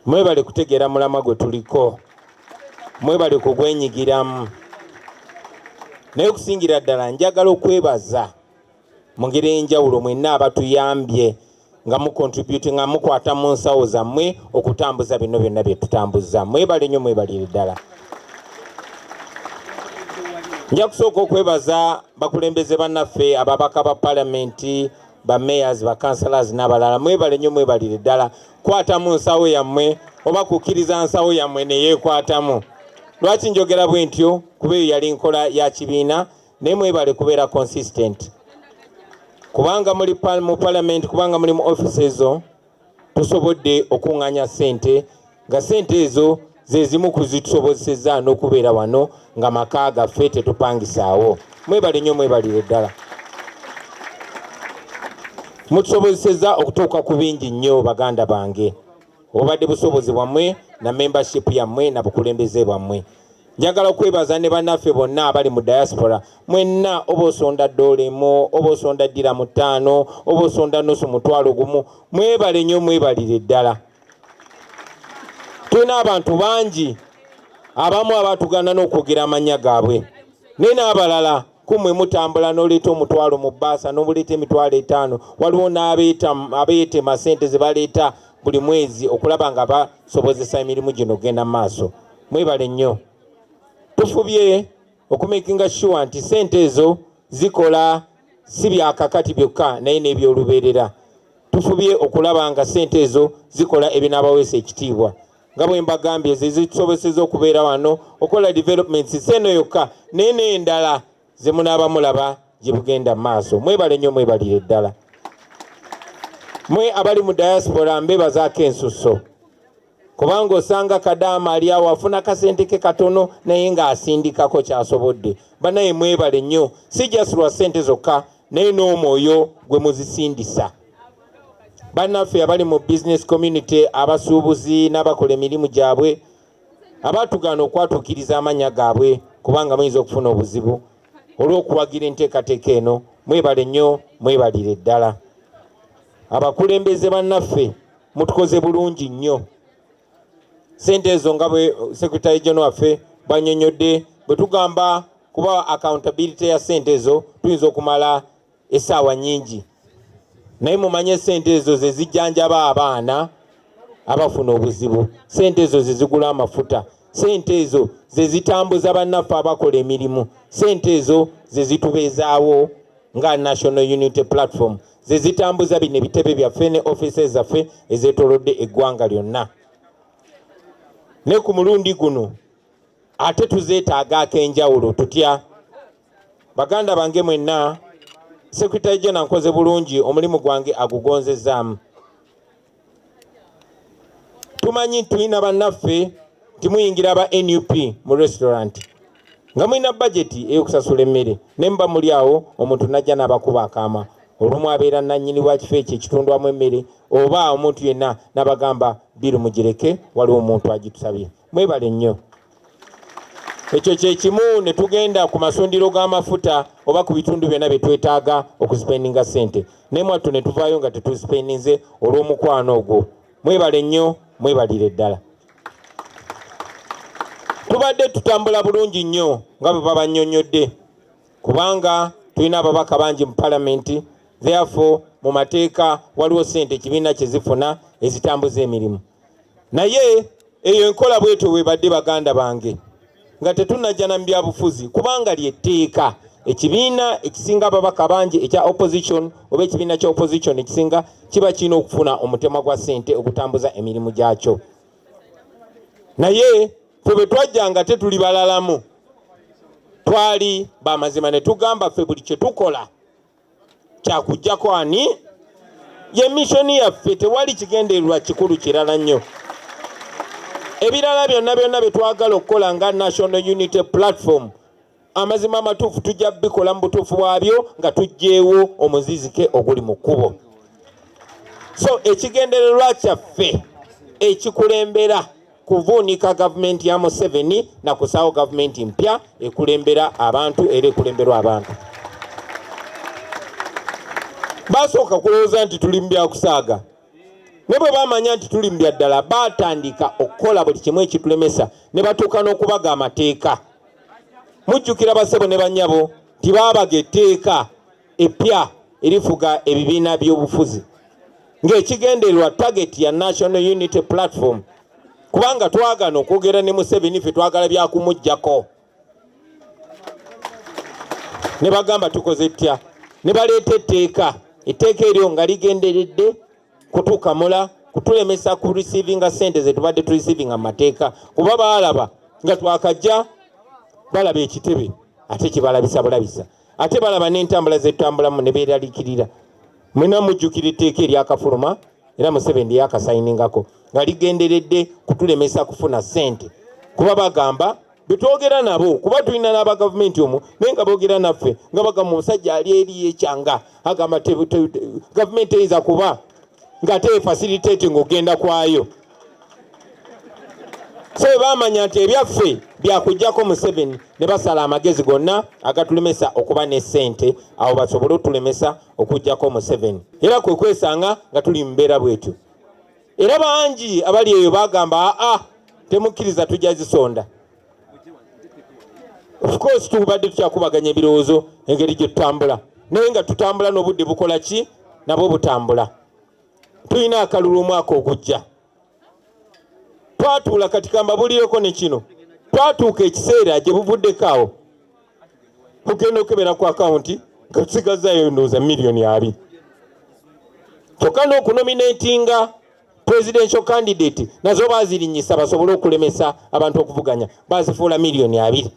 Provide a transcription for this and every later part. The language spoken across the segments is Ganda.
mwebale kutegeera mulama gwe tuliko, mwebale kugwenyigiramu. Naye okusingira ddala njagala okwebaza mu ngeri enjawulo mwenna abatuyambye nga mukontributi nga mukwata mu nsawo zammwe okutambuza bino byonna bye tutambuza. Mwebale nnyo, mwebalire ddala. Nja kusooka okwebaza bakulembeze bannaffe ababaka ba palamenti, ba mayors, ba councillors n'abalala. Mwebale nnyo, mwebalire ddala. Kwata mu nsawo yammwe oba kukkiriza nsawo yammwe ne yeekwatamu. Lwaki njogera bwe ntyo? Kuba eyo yali nkola ya kibiina, naye mwebale kubeera consistent. Kubanga muli mu parliament, kubanga muli mu office ezo, tusobodde okuŋŋaanya ssente, nga ssente ezo ze zimu ku zitusobozesezza n'okubeera wano nga maka gaffe tetupangisaawo. Mwebale nnyo, mwebalire ddala. Mutusobozesezza okutuuka ku bingi nnyo baganda bange. Obadde busobozi bwammwe na membership yammwe na bukulembeze bwammwe. Njagala okwebaza ne bannaffe bonna abali mu diaspora. Mwenna oba osonda $1, oba osonda $5, oba osonda nusu mutwalo gumu. Mwebale nnyo, mwebalire ddala. Tulina abantu bangi abamu abatugana n'okwogera amannya gaabwe, naye n'abalala kumwe mutambula n'oleeta omutwalo mu bbaasa n'obuleeta $5. Waliwo n'abeetema ssente ze baleeta buli mwezi okulaba nga basobozesa emirimu gino ogenda mu maaso. Mwebale nnyo. Tufubye okumakinga sure nti ssente ezo zikola si byakakati byokka naye n'ebyolubeerera. Tufubye okulaba nga ssente ezo zikola ebinaabaweesa ekitiibwa. Nga bwe mbagambye ze zitusoboseza okubeera wano okola developments seno yokka naye n'endala ze munaaba mulaba gye bugenda mu maaso. Mwebale nnyo, mwebalire ddala. Mwe abali mu diaspora mbebazaako ensusso, kubanga osanga Kadaama ali awo afuna kasente ke katono naye ng'asindikako kyasobodde. Banaye mwebale nnyo, si just lwa ssente zokka naye n'omwoyo gwe muzisindisa. Bannaffe abali mu business community, abasuubuzi n'abakola emirimu gyabwe, abatugana okwatuukiriza amannya gaabwe kubanga muyinza okufuna obuzibu olw'okuwagira enteekateeka eno. Mwebale nnyo, mwebalire ddala. Abakulembeze bannaffe mutukoze bulungi nnyo. Ssente ezo nga bwe Secretary General waffe bwannyonnyodde, bwe tugamba kuba accountability ya ssente ezo tuyinza okumala essaawa nnyingi, naye mumanye ssente ezo ze zijjanjaba abaana abafuna obuzibu, ssente ezo ze zigula amafuta, ssente ezo ze zitambuza bannaffe abakola emirimu, ssente ezo ze zitubeezaawo nga National Unity Platform, ze zitambuza bino ebitebe byaffe ne offices zaffe ezeetoolodde eggwanga lyonna. Ne ku mulundi guno ate tuzeetaaga ak'enjawulo tutya. Baganda bange mwenna, Secretary General nkoze bulungi omulimu gwange agugonzezzaamu. Tumanyi tulina bannaffe timuyingira aba NUP mu restaurant nga mulina budgeti ey'okusasula emmere, ne mba muli awo omuntu najja n'abakuba akaama. Olumu abeera nannyini wa kifo ekyo ekitundwamu emmere, oba omuntu yenna n'abagamba biru mugireke, waliwo omuntu agitusabye. Mwebale nnyo. Ekyo kye kimu ne tugenda ku masundiro g'amafuta oba ku bitundu byonna bye twetaaga okusipendinga ssente, naye mwattu ne tuvaayo nga tetusipendinze olw'omukwano ogwo. Mwebale nnyo, mwebalire ddala. Tubadde tutambula bulungi nnyo nga bwe babannyonnyodde, kubanga tulina ababaka bangi mu palamenti. Therefore mu mateeka waliwo ssente ekibiina kye zifuna ezitambuza emirimu. Naye eyo enkola bwetyo bwebadde baganda bange, nga tetunnajja na mu byabufuzi, kubanga lyetteeka. Ekibiina ekisinga ababaka bangi ekya opposition oba ekibiina kya opposition ekisinga kiba kirina okufuna omutemwa gwa ssente okutambuza emirimu gyakyo. Naye ffe bwe twajjanga tetuli balalamu, twali bamazima ne tugamba ffe buli kye tukola kyakujjako ani ye missoni yaffe, tewali kigendererwa kikulu kirala nnyo. Ebirala byonna bye twagala okukola nga National Unity Platform, amazima amatuufu tujja bikola mu butuufu bwabyo nga tuggyeewo omuzizike oguli mu kkubo. So ekigendererwa kyaffe ekikulembera kuvuunika gavumenti ya Museveni na kusaawo gavumenti mpya ekulembera abantu era ekulemberwa abantu. Basooka kulowooza nti tuli mu byakusaaga, ne bwe bamanya nti tulimbya ddala baatandika okukola buli kimu ekitulemesa ne batuuka n'okubaga amateeka. Mujjukira basebo ne bannyabo nti baabaga etteeka eppya erifuga ebibiina by'obufuzi ng'ekigendererwa target ya National Unity Platform, kubanga twagana okwogera ne Museveni ffe twagala byakumuggyako. Ne bagamba tukoze ttya, ne baleeta etteeka eryo nga ligenderedde kutukamula kutulemesa ku receivinga sente ze tubadde tu receivinga mu mateeka, kuba baalaba nga twakajja balaba ekitebe ate kibalabisa bulabisa, ate balaba n'entambula zetutambulamu ne beeraliikirira. Mwena mujjukira etteeka eryakafuluma era Museveni yakasayiningako nga ligenderedde kutulemesa kufuna sente, kuba bagamba betwogera nabo, kuba tulina n'aba gavumenti omwo naye nga boogera naffe nga bagamba omusajja ali eri yekyanga agamba gavumenti eyinza kuba nga tefacilitate ng'ogenda kwayo. So bamanya nti ebyaffe byakujjako Museveni ne basala amagezi gonna agatulemesa okuba ne sente, awo basobole otulemesa okujjako Museveni. Era kwe kwesanga nga tuli mbeera bwetyo. Era bangi abali eyo bagamba temukkiriza tujja zisonda. Of course tubadde tukyakubaganya ebirowoozo engeri gye tutambula, naye nga tutambula n'obudde bukola ki nabwo butambula. Tulina akalulu omwaka ogujja. Twatuula kati kambabulireko ne kino, twatuuka ekiseera gye buvuddeko awo ogenda okebera ku akawunti nga tusigazaayo ndowooza miliyoni 2. Kyokka n'okunominatinga presidential candidate nazo baazirinyisa basobole okulemesa abantu okuvuganya, baazifuula miliyoni 2.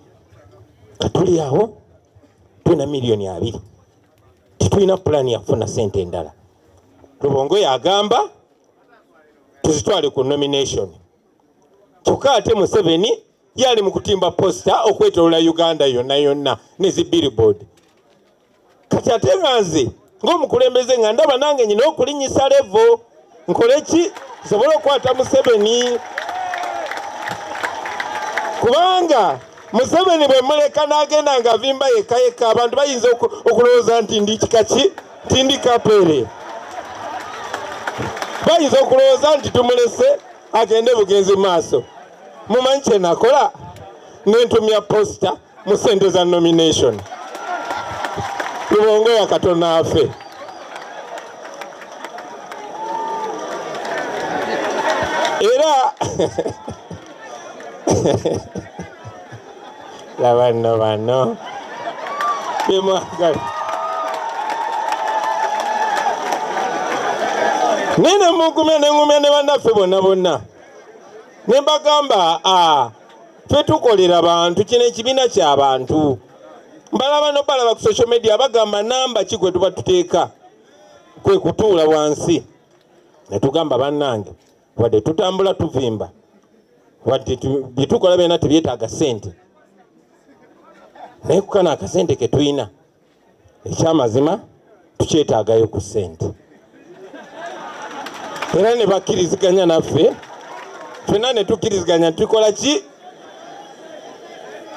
Katuli awo tulina miliyoni 2, titulina pulaani ya kufuna sente endala. Lubongo yagamba tuzitwale ku nomination. Kyokka ate Museveni yali mu kutimba posta okwetolola Uganda yonna ne zi billboard. Kati ate nga nze ng'omukulembeze nga ndaba nange nyina okulinnyisa levo, nkole ki nsobole okukwata Museveni, kubanga Museveni bwe muleka n'agenda nga avimba yekka abantu bayinza okulowooza nti ndi kikaki, nti ndi kapere. Bayinza okulowooza nti tumulese agende bugenzi maaso. Mumanyi kye nakola? Nentumya posta mu sente za nomination. Lubongo ya Katonda afe. Era labano bano bemwagala nene mugumya ne bannaffe bonna ne mbagamba ffe tukolera bantu, kino ekibiina ky'abantu. Mbalaba balaba ku social media bagamba namba ki gwe tuba tuteeka, kwe kutuula wansi ne tugamba bannange wadde tutambula tuvimba, wadde bye tukola byonna tebyetaaga sente, naye kukana akasente ke tulina ekyamazima tukyetaagayo ku sente. Era ne bakkiriziganya naffe, ffenna ne tukkiriziganya tukola ki